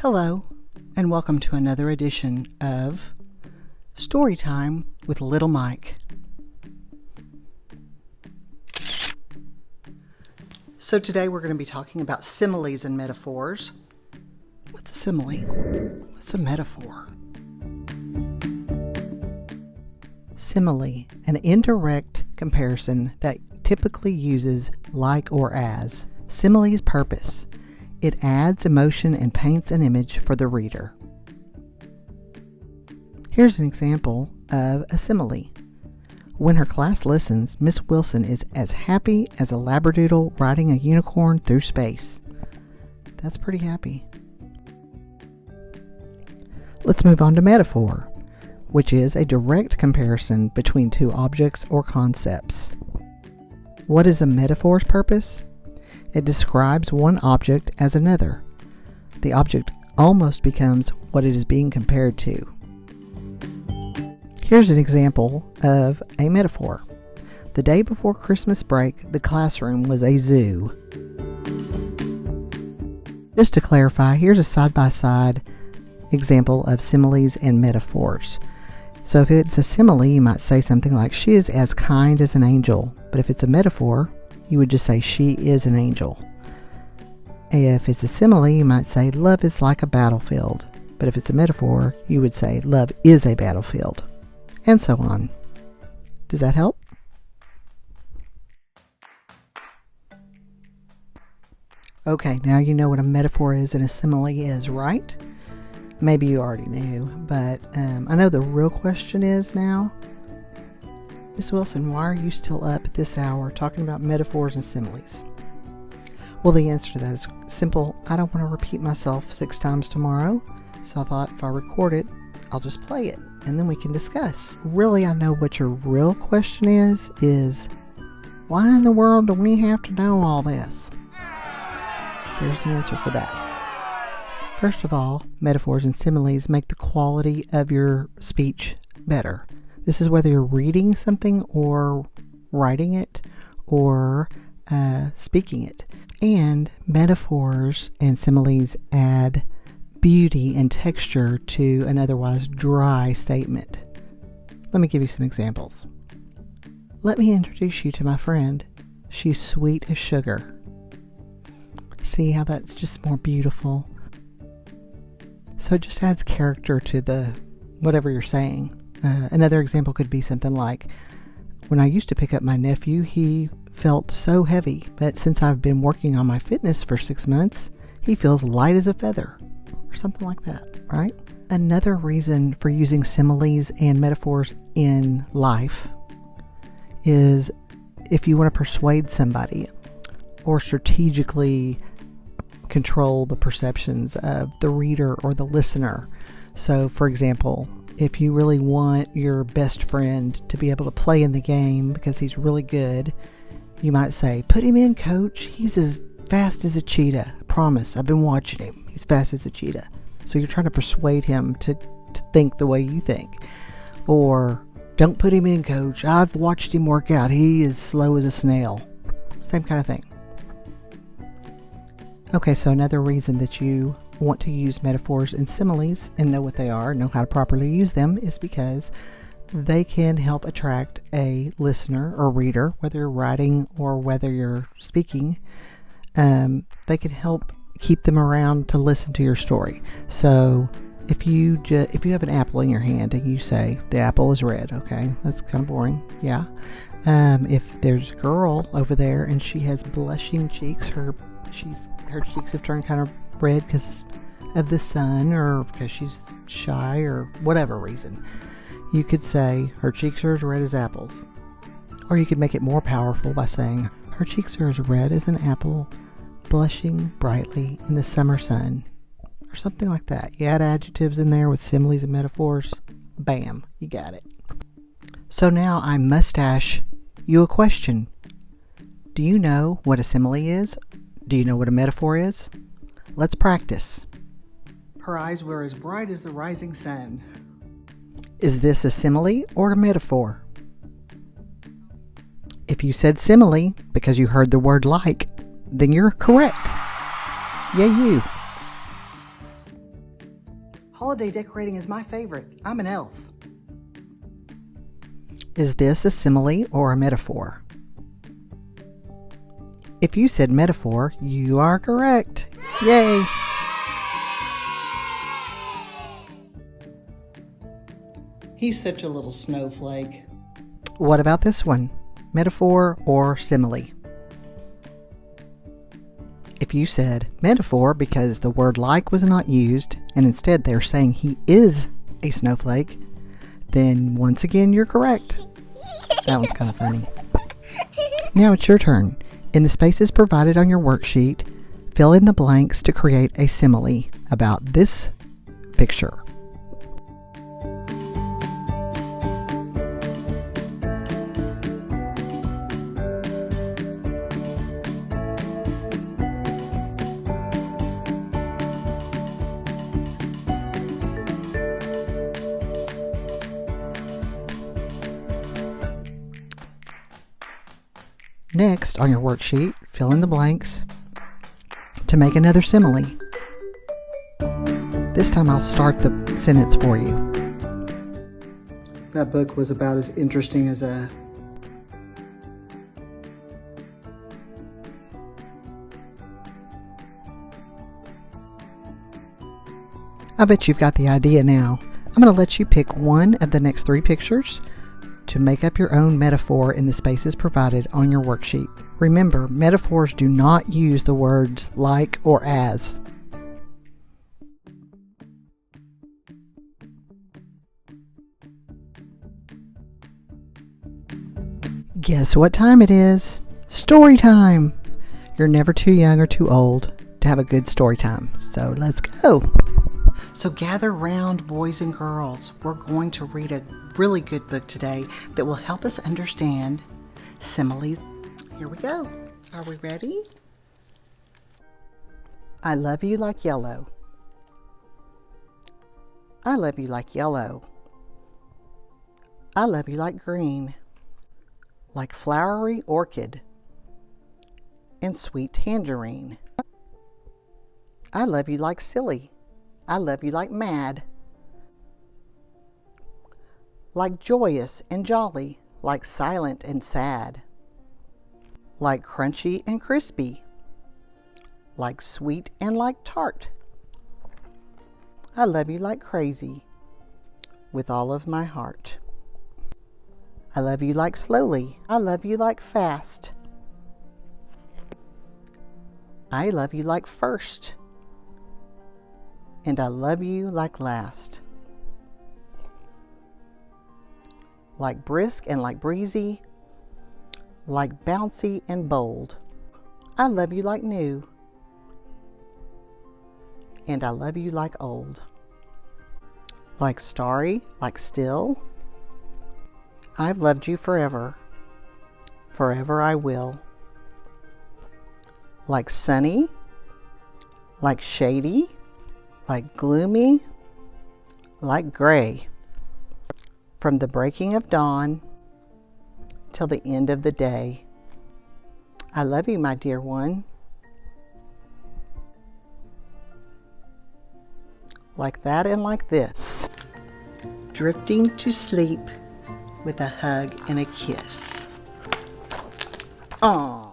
Hello, and welcome to another edition of Storytime with Little Mike. So today we're going to be talking about similes and metaphors. What's a simile? What's a metaphor? Simile, an indirect comparison that typically uses like or as. Simile's purpose: it adds emotion and paints an image for the reader. Here's an example of a simile. When her class listens, Miss Wilson is as happy as a labradoodle riding a unicorn through space. That's pretty happy. Let's move on to metaphor, which is a direct comparison between two objects or concepts. What is a metaphor's purpose? It describes one object as another. The object almost becomes what it is being compared to. Here's an example of a metaphor. The day before Christmas break, the classroom was a zoo. Just to clarify, here's a side-by-side example of similes and metaphors. So if it's a simile, you might say something like, she is as kind as an angel. But if it's a metaphor, you would just say, she is an angel. If it's a simile, you might say, love is like a battlefield. But if it's a metaphor, you would say, love is a battlefield. And so on. Does that help? Okay, now you know what a metaphor is and a simile is, right? Maybe you already knew, but I know the real question is now, Miss Wilson, why are you still up at this hour talking about metaphors and similes? Well, the answer to that is simple. I don't want to repeat myself 6 times tomorrow, so I thought if I record it, I'll just play it, and then we can discuss. Really, I know what your real question is why in the world do we have to know all this? There's the answer for that. First of all, metaphors and similes make the quality of your speech better. This is whether you're reading something or writing it or speaking it. And metaphors and similes add beauty and texture to an otherwise dry statement. Let me give you some examples. Let me introduce you to my friend. She's sweet as sugar. See how that's just more beautiful? So it just adds character to the whatever you're saying. Another example could be something like, when I used to pick up my nephew, he felt so heavy, but since I've been working on my fitness for 6 months, he feels light as a feather, or something like that, right? Another reason for using similes and metaphors in life is if you want to persuade somebody or strategically control the perceptions of the reader or the listener. So, for example, if you really want your best friend to be able to play in the game because he's really good, you might say, put him in, coach. He's as fast as a cheetah. I promise. I've been watching him. He's fast as a cheetah. So you're trying to persuade him to think the way you think. Or, don't put him in, coach. I've watched him work out. He is slow as a snail. Same kind of thing. Okay, so another reason that you want to use metaphors and similes and know what they are, know how to properly use them, is because they can help attract a listener or reader, whether you're writing or whether you're speaking. They can help keep them around to listen to your story. So if you have an apple in your hand and you say the apple is red, okay, that's kind of boring. Yeah. If there's a girl over there and she has blushing cheeks, her cheeks have turned kind of red because of the sun or because she's shy or whatever reason, you could say her cheeks are as red as apples. Or you could make it more powerful by saying her cheeks are as red as an apple blushing brightly in the summer sun, or something like that. You add adjectives in there with similes and metaphors, bam, you got it. So now I must ask you a question. Do you know what a simile is? Do you know what a metaphor is? Let's practice. Her eyes were as bright as the rising sun. Is this a simile or a metaphor? If you said simile because you heard the word like, then you're correct. Yay you. Holiday decorating is my favorite. I'm an elf. Is this a simile or a metaphor? If you said metaphor, you are correct. Yay! He's such a little snowflake. What about this one? Metaphor or simile? If you said metaphor because the word like was not used, and instead they're saying he is a snowflake, then once again you're correct. That one's kind of funny. Now it's your turn. In the spaces provided on your worksheet, fill in the blanks to create a simile about this picture. Next, on your worksheet, fill in the blanks to make another simile. This time I'll start the sentence for you. That book was about as interesting as a... I bet you've got the idea now. I'm going to let you pick one of the next 3 pictures to make up your own metaphor in the spaces provided on your worksheet. Remember, metaphors do not use the words like or as. Guess what time it is? Story time! You're never too young or too old to have a good story time, so let's go! So gather round, boys and girls. We're going to read a really good book today that will help us understand similes. Here we go. Are we ready? I love you like yellow. I love you like yellow. I love you like green, like flowery orchid and sweet tangerine. I love you like silly. I love you like mad, like joyous and jolly, like silent and sad, like crunchy and crispy, like sweet and like tart. I love you like crazy, with all of my heart. I love you like slowly. I love you like fast. I love you like first. And I love you like last. Like brisk and like breezy, like bouncy and bold. I love you like new. And I love you like old. Like starry, like still. I've loved you forever. Forever I will. Like sunny, like shady, like gloomy, like gray, from the breaking of dawn till the end of the day. I love you, my dear one. Like that and like this. Drifting to sleep with a hug and a kiss. Aww.